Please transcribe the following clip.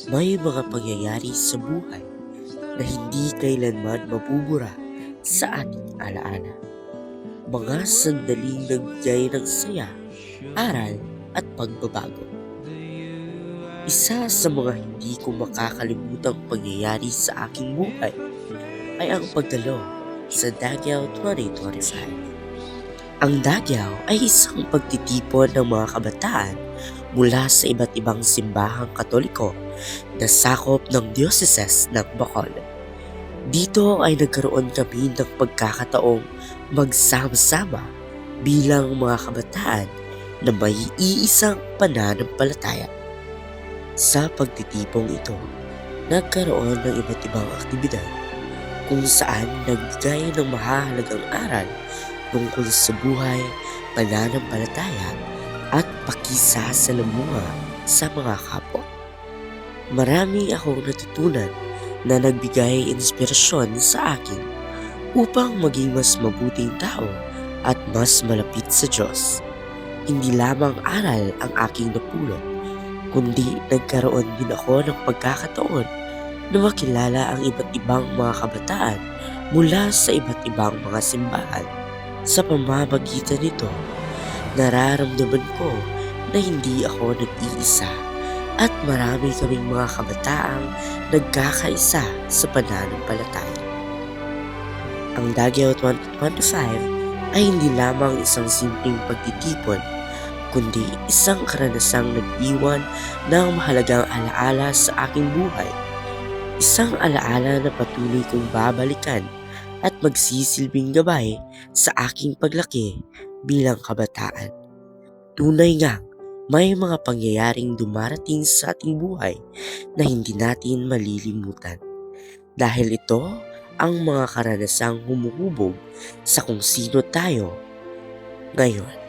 May mga pangyayari sa buhay na hindi kailanman mabubura sa ating alaala. Mga sandaling nagbigay ng saya, aral at pagbabago. Isa sa mga hindi ko makakalimutang pangyayari sa aking buhay ay ang pagdalo sa Davao 2025. Ang Davao ay isang pagtitipon ng mga kabataan mula sa iba't ibang simbahang Katoliko na sakop ng Diocese ng Bacolod. Dito ay nagkaroon kami ng pagkakataong magsama-sama bilang mga kabataan na may iisang pananampalataya. Sa pagtitipong ito, nagkaroon ng iba't ibang aktibidad kung saan nagbigay ng mahahalagang aral tungkol sa buhay, pananampalataya at pakisasalamuha sa mga kapwa. Marami akong natutunan na nagbigay inspirasyon sa akin upang maging mas mabuting tao at mas malapit sa Diyos. Hindi lamang aral ang aking napulot, kundi nagkaroon din ako ng pagkakataon na makilala ang iba't ibang mga kabataan mula sa iba't ibang mga simbahan. Sa pamamagitan nito, nararamdaman ko na hindi ako nag-iisa at marami kaming mga kabataang nagkakaisa sa pananampalataya. Ang Davao 2025 ay hindi lamang isang simpleng pagtitipon, kundi isang karanasang nag-iwan ng mahalagang alaala sa aking buhay. Isang alaala na patuloy kong babalikan at magsisilbing gabay sa aking paglaki bilang kabataan. Tunay ngang may mga pangyayaring dumarating sa ating buhay na hindi natin malilimutan. Dahil ito ang mga karanasang humuhubog sa kung sino tayo ngayon.